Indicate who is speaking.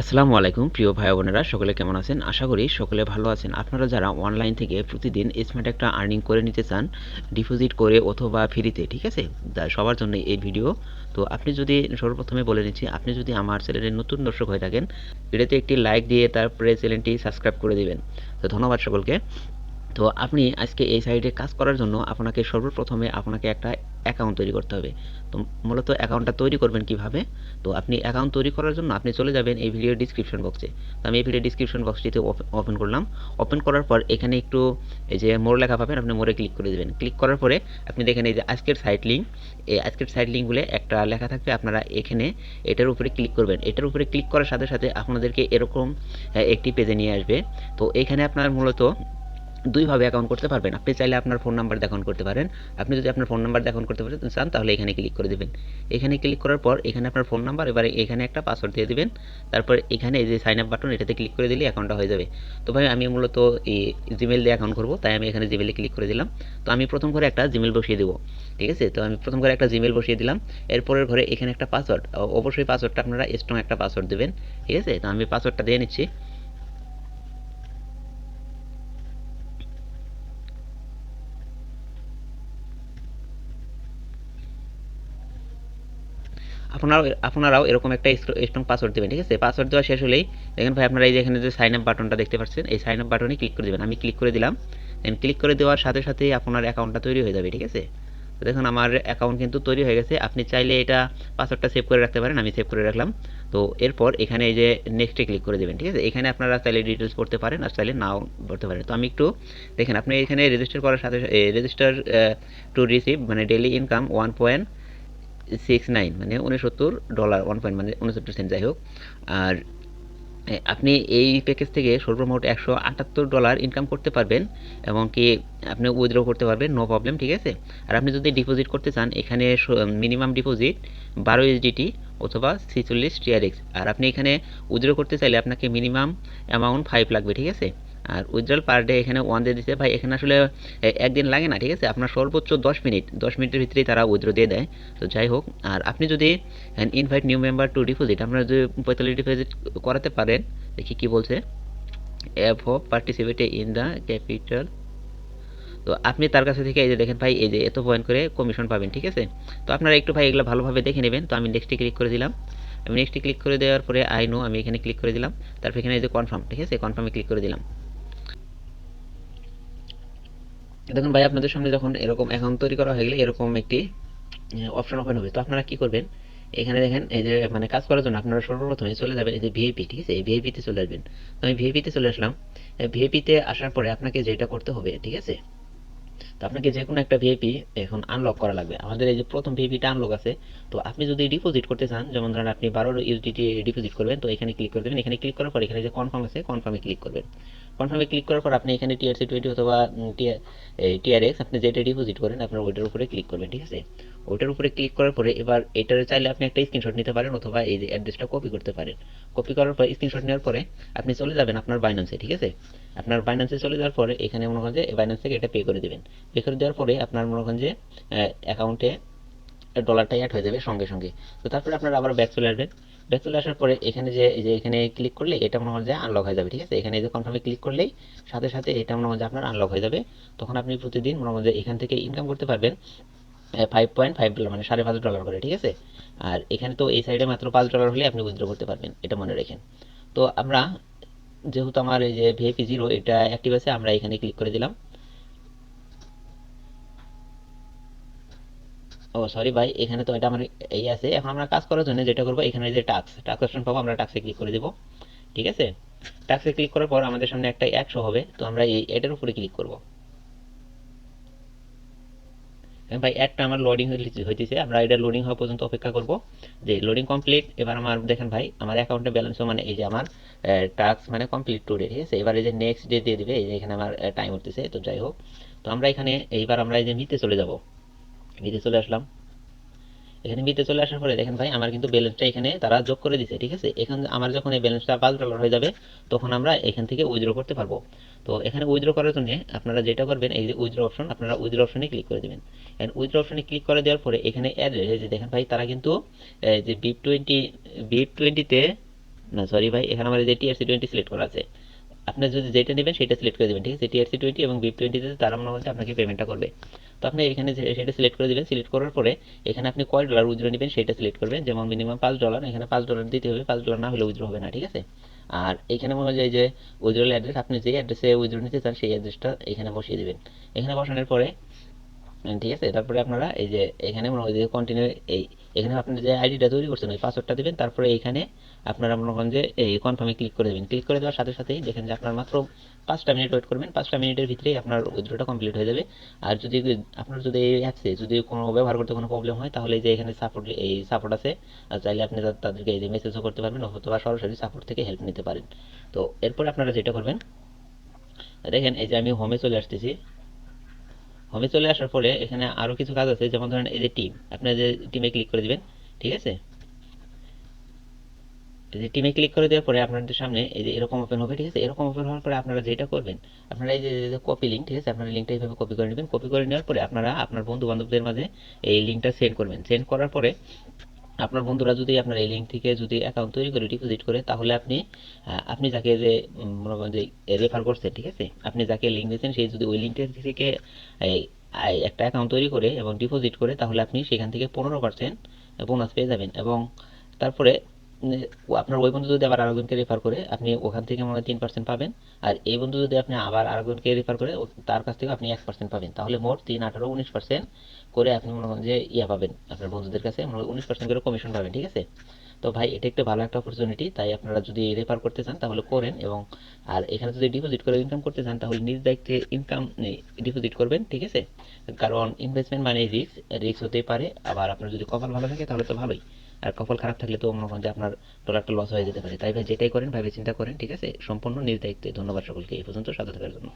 Speaker 1: আসসালামু আলাইকুম প্রিয় ভাই বোনেরা, সকলে কেমন আছেন? আশা করি সকলে ভালো আছেন। আপনারা যারা অনলাইন থেকে প্রতিদিন স্মার্ট একটা আর্নিং করে নিতে চান, ডিপোজিট করে অথবা ফ্রিতে, ঠিক আছে? সবার জন্য এই ভিডিও। তো আপনি যদি সর্বপ্রথমে বলে নিচ্ছি, আপনি যদি আমার চ্যানেলের নতুন দর্শক হয়ে থাকেন, ভিডিওতে একটি লাইক দিয়ে তারপরে চ্যানেলটি সাবস্ক্রাইব করে দিবেন। তো ধন্যবাদ সকলকে। তো আপনি আজকে এই সাইটে কাজ করার জন্য আপনাকে সর্বপ্রথমে আপনাকে একটা অ্যাকাউন্ট তৈরি করতে হবে। তো মূলত অ্যাকাউন্টটা তৈরি করবেন কিভাবে? তো আপনি অ্যাকাউন্ট তৈরি করার জন্য আপনি চলে যাবেন এই ভিডিওর ডিসক্রিপশন বক্সে। তো আমি এই ভিডিও ডিসক্রিপশন বক্সটিতে ওপেন করলাম। ওপেন করার পর এখানে একটু এই যে মোর লেখা পাবেন, আপনি মোরে ক্লিক করে দেবেন। ক্লিক করার পরে আপনি দেখেন এই যে আজকের সাইট লিঙ্ক, এই আজকের সাইট লিঙ্ক বলে একটা লেখা থাকবে। আপনারা এখানে এটার উপরে ক্লিক করবেন। এটার উপরে ক্লিক করার সাথে সাথে আপনাদেরকে এরকম একটি পেজে নিয়ে আসবে। তো এখানে আপনার মূলত দুইভাবে অ্যাকাউন্ট করতে পারবেন। আপনি চাইলে আপনার ফোন নাম্বার দিয়ে অ্যাকাউন্ট করতে পারেন। আপনি যদি আপনার ফোন নাম্বার দিয়ে অ্যাকাউন্ট করতে চান তাহলে এখানে ক্লিক করে দেবেন। এখানে ক্লিক করার পর এখানে আপনার ফোন নাম্বার, এবারে এখানে একটা পাসওয়ার্ড দিয়ে দিবেন। তারপর এখানে এই যে সাইন আপ বাটন, এটাতে ক্লিক করে দিলে অ্যাকাউন্টটা হয়ে যাবে। তো ভাই আমি মূলত এই জিমেল দিয়ে অ্যাকাউন্ট করব, তাই আমি এখানে জিমেলে ক্লিক করে দিলাম। তো আমি প্রথম করে একটা জিমেল বসিয়ে দেবো, ঠিক আছে? তো আমি প্রথম করে একটা জিমেল বসিয়ে দিলাম। এরপরের ঘরে এখানে একটা পাসওয়ার্ড, অবশ্যই পাসওয়ার্ডটা আপনারা স্ট্রং একটা পাসওয়ার্ড দেবেন, ঠিক আছে? তো আমি পাসওয়ার্ডটা দিয়ে নিচ্ছি। আপনারাও এরকম একটা স্ট্রং পাসওয়ার্ড দেবেন, ঠিক আছে? পাসওয়ার্ড দেওয়া শেষ হলেই দেখেন ভাই, আপনারা এই যে এখানে যে সাইন আপ বাটনটা দেখতে পাচ্ছেন, এই সাইন আপ বাটনে ক্লিক করে দেবেন। আমি ক্লিক করে দিলাম। ক্লিক করে দেওয়ার সাথে সাথেই আপনার অ্যাকাউন্টটা তৈরি হয়ে যাবে, ঠিক আছে? তো দেখুন আমার অ্যাকাউন্ট কিন্তু তৈরি হয়ে গেছে। আপনি চাইলে এটা পাসওয়ার্ডটা সেভ করে রাখতে পারেন, আমি সেভ করে রাখলাম। তো এরপর এখানে এই যে নেক্সটে ক্লিক করে দেবেন, ঠিক আছে? এখানে আপনারা চাইলে ডিটেলস পড়তে পারেন আর চাইলে নাও পড়তে পারেন। তো আমি একটু দেখেন, আপনি এখানে রেজিস্টার করার সাথে রেজিস্টার টু রিসিভ মানে ডেইলি ইনকাম 1.69 মানে $69, 1 পয়েন্ট মানে 69 সেন্ট, যাই হোক। আর আপনি এই প্যাকেজ থেকে সর্বমোট $178 ইনকাম করতে পারবেন, এবং কি আপনি উইথড্র করতে পারবেন, নো প্রবলেম, ঠিক আছে? আর আপনি যদি ডিপোজিট করতে চান, এখানে মিনিমাম ডিপোজিট 12 USDT অথবা 46 TRX। আর আপনি এখানে উইথড্র করতে চাইলে আপনাকে মিনিমাম অ্যামাউন্ট 5 লাগবে, ঠিক আছে? আর উইথড্রল পার ডে এখানে 1 দিয়ে দিচ্ছে ভাই। এখানে আসলে একদিন লাগে না, ঠিক আছে? আপনার সর্বোচ্চ 10 মিনিট, 10 মিনিটের ভিতরেই তারা উইথড্র দিয়ে দেয়। তো যাই হোক, আর আপনি যদি invite new member two deposit, আপনারা যদি 45 ডিপোজিট করাতে পারেন, দেখি কি বলছে, app of participate in the capital. তো আপনি তার কাছে থেকে এই যে দেখেন ভাই, এই যে এত পয়েন্ট করে কমিশন পাবেন, ঠিক আছে? তো আপনারা একটু ভাই এগুলো ভালোভাবে দেখে নেবেন। তো আমি নেক্সটে ক্লিক করে দিলাম। আমি নেক্সটে ক্লিক করে দেওয়ার পরে আই নো, আমি এখানে ক্লিক করে দিলাম। তারপর এখানে এই যে কনফার্ম, ঠিক আছে? কনফার্মে ক্লিক করে দিলাম। দেখুন ভাই, আপনাদের সামনে যখন এরকম অ্যাকাউন্ট তৈরি করা হয়ে গেলে এরকম একটি অপশন ওপেন হবে। তো আপনারা কি করবেন, এখানে দেখেন এই যে মানে কাজ করার জন্য আপনারা সর্বপ্রথমে চলে যাবেন এই যে ভিআইপি, ঠিক আছে? এই ভিআইপিতে চলে আসবেন। তো আমি ভিআইপিতে চলে আসলাম। ভিআইপিতে আসার পরে আপনাকে যেটা করতে হবে, ঠিক আছে? তো আপনাকে যে কোনো একটা ভিআইপি এখন আনলক করা লাগবে। আমাদের এই যে প্রথম ভিআইপিটা আনলক আছে। তো আপনি যদি ডিপোজিট করতে চান, যেমন ধরেন আপনি 12 USDT ডিপোজিট করবেন, তো এখানে ক্লিক করে দেবেন। এখানে ক্লিক করার পর এখানে যে কনফার্ম আছে, কনফার্মে ক্লিক করবেন। কনফার্মে ক্লিক করার পর আপনি এখানে TRC20 অথবা TRX, আপনি যেটা ডিপোজিট করেন আপনার ওইটার উপরে ক্লিক করবেন, ঠিক আছে? ওইটার উপরে ক্লিক করার পরে এবার এটার চাইলে আপনি একটা স্ক্রিনশট নিতে পারেন অথবা এই যে অ্যাড্রেসটা কপি করতে পারেন। কপি করার পর স্ক্রিনশট নেওয়ার পরে আপনি চলে যাবেন আপনার বাইন্যান্সে, ঠিক আছে? আপনার বাইন্যান্সে চলে যাওয়ার পরে এখানে মনে করেন যে বাইন্যান্স থেকে এটা পে করে দেবেন। পে করে দেওয়ার পরে আপনার মনে করেন যে অ্যাকাউন্টে ডলারটা অ্যাড হয়ে যাবে সঙ্গে সঙ্গে। তো তারপরে আপনারা আবার ব্যাক চলে আসবেন। ব্যাক চলে আসার পরে এখানে যে এই যে এখানে ক্লিক করলে এটা মনে হয় যে আনলক হয়ে যাবে, ঠিক আছে? এখানে এই যে কনফার্মে ক্লিক করলেই সাথে সাথে এটা মনে হয় যে আপনার আনলক হয়ে যাবে। তখন আপনি প্রতিদিন মনে হয় যে এখান থেকে ইনকাম করতে পারবেন 5.5 ডলার মানে $5.5 করে, ঠিক আছে? আর এখানে তো এই সাইডে মাত্র $5 হলে আপনি উইথড্র করতে পারবেন, এটা মনে রাখেন। তো আমরা যেহেতু আমার এই যে ভিআইপি 0 এটা অ্যাক্টিভ আছে, আমরা এখানে ক্লিক করে দিলাম। ও সরি ভাই, এখানে তো এটা আমার এই আছে। এখন আমরা কাজ করার জন্য যেটা করবো, এখানে যে টাস্ক টাস্ক অপশন পাবো, আমরা টাস্কে ক্লিক করে দেবো, ঠিক আছে? টাস্কে ক্লিক করার পর আমাদের সামনে একটা অ্যাড শো হবে। তো আমরা এই অ্যাডের উপরে ক্লিক করবো। হ্যাঁ ভাই, অ্যাডটা আমার লোডিং হইতেছে, আমরা এটা লোডিং হওয়া পর্যন্ত অপেক্ষা করব। যে লোডিং কমপ্লিট, এবার আমার দেখেন ভাই আমার অ্যাকাউন্টে ব্যালেন্সও মানে এই যে আমার টাস্ক মানে কমপ্লিট টুডে, ঠিক আছে? এবার এই যে নেক্সট ডে দিয়ে দিবে, এই যে এখানে আমার টাইম উঠতেছে। তো যাই হোক, তো আমরা এখানে এইবার আমরা এই যে মিতে চলে যাব। মিতে চলে আসলাম। এখানে বিতে চলে আসার পরে দেখেন ভাই, আমার কিন্তু ব্যালেন্সটা এখানে তারা যোগ করে দিছে, ঠিক আছে? এখানে আমার যখন এই ব্যালেন্সটা $5 হয়ে যাবে, তখন আমরা এখান থেকে উইথড্র করতে পারবো। তো এখানে উইথড্র করার জন্য আপনারা যেটা করবেন, এই যে উইথড্র অপশন, আপনারা উইথড্র অপশনে ক্লিক করে দেবেন। এন্ড উইথড্র অপশনে ক্লিক করে দেওয়ার পরে এখানে অ্যাড্রেস, এই যে দেখেন ভাই তারা কিন্তু যে বিপ টোয়েন্টিতে না সরি ভাই, এখানে আমার এই যে TRC20 সিলেক্ট করা আছে। আপনি যদি যেটা নেবেন সেটা সিলেক্ট করে দেবেন, ঠিক আছে? TRC20 এবং VIP20 তারা মনে হচ্ছে আপনাকে পেমেন্টটা করবে। তো আপনি এখানে সেটা সিলেক্ট করে দিবেন। সিলেক্ট করার পরে এখানে আপনি কয় ডলার উইথড্র নেবেন সেটা সিলেক্ট করবেন। যেমন মিনিমাম $5, এখানে $5 দিতে হবে, $5 না হলে উইথড্র হবে না, ঠিক আছে? আর এখানে মনে হয় যে উইথড্রল অ্যাড্রেস, আপনি যে অ্যাড্রেসে উইথড্র নিতে চান সেই অ্যাড্রেসটা এখানে বসিয়ে দিবেন। এখানে বসানোর পরে ঠিক আছে, তারপরে আপনারা এই যে এখানে মনে হয় যে কন্টিনিউ, এই এখানে আপনার যে আইডিটা তৈরি করছেন ওই পাসওয়ার্ডটা দিবেন। তারপরে এখানে আপনারা মনে করেন যে এই কনফার্মে ক্লিক করে দেবেন। ক্লিক করে দেওয়ার সাথে সাথেই দেখেন যে আপনার মাত্র 5টা মিনিট ওয়েট করবেন, 5টা মিনিটের ভিতরেই আপনার উইথড্রটা কমপ্লিট হয়ে যাবে। আর যদি আপনার যদি এই অ্যাপসে যদি কোনো ব্যবহার করতে কোনো প্রবলেম হয় তাহলে এই যে এখানে সাপোর্ট আছে, আর চাইলে আপনি তাদেরকে এই যে মেসেজও করতে পারবেন অথবা সরাসরি সাপোর্ট থেকে হেল্প নিতে পারেন। তো এরপর আপনারা যেটা করবেন, দেখেন এই যে আমি হোমে চলে আসতেছি। হোমে চলে আসার পরে এখানে আরো কিছু কাজ আছে, যেমন ধরেন এই যে টিম, আপনার যে টিমে ক্লিক করে দিবেন, ঠিক আছে? এই যে টিমে ক্লিক করে দেওয়ার পরে আপনাদের সামনে এই যে এরকম ওপেন হবে, ঠিক আছে? এরকম ওপেন হওয়ার পরে আপনারা যেটা করবেন, আপনারা এই যে কপি লিঙ্ক, ঠিক আছে? আপনারা লিঙ্কটা এইভাবে কপি করে নেবেন। কপি করে নেওয়ার পরে আপনারা আপনার বন্ধু বান্ধবদের মাঝে এই লিঙ্কটা সেন্ড করবেন। সেন্ড করার পরে আপনার বন্ধুরা যদি আপনার এই লিঙ্ক থেকে যদি অ্যাকাউন্ট তৈরি করে ডিপোজিট করে, তাহলে আপনি যাকে যে মনে করেন যে রেফার করছেন, ঠিক আছে? আপনি যাকে লিঙ্ক দিয়েছেন সেই যদি ওই লিঙ্কটা থেকে এই একটা অ্যাকাউন্ট তৈরি করে এবং ডিপোজিট করে, তাহলে আপনি সেখান থেকে 15% বোনাস পেয়ে যাবেন। এবং তারপরে আপনার ওই বন্ধু যদি আবার আরেকজনকে রেফার করে, আপনি ওখান থেকে মনে হয় 3% পাবেন। আর এই বন্ধু যদি আপনি আবার আরেকজনকে রেফার করে, তার কাছ থেকে আপনি 1% পাবেন। তাহলে মোট 3, 18, 19% করে আপনি মনে করেন যে পাবেন, আপনার বন্ধুদের কাছে মনে হয় 19% করে কমিশন পাবেন, ঠিক আছে? তো ভাই এটা একটা ভালো একটা অপরচুনিটি, তাই আপনারা যদি রেফার করতে চান তাহলে করেন। এবং আর এখানে যদি ডিপোজিট করে ইনকাম করতে চান তাহলে নিজ দায়িত্বে ইনকাম ডিপোজিট করবেন, ঠিক আছে? কারণ ইনভেস্টমেন্ট মানে রিস্ক, রিস্ক হতেই পারে। আবার আপনার যদি কপাল ভালো থাকে তাহলে তো ভালোই, আর কপাল খারাপ থাকলে তো মনে করেন যে আপনার ডলারটা লস হয়ে যেতে পারে। তাই ভাই যেটাই করেন ভাবে চিন্তা করেন, ঠিক আছে? সম্পূর্ণ নিজ দায়িত্বে। ধন্যবাদ সকলকে এই পর্যন্ত সাথে থাকার জন্য।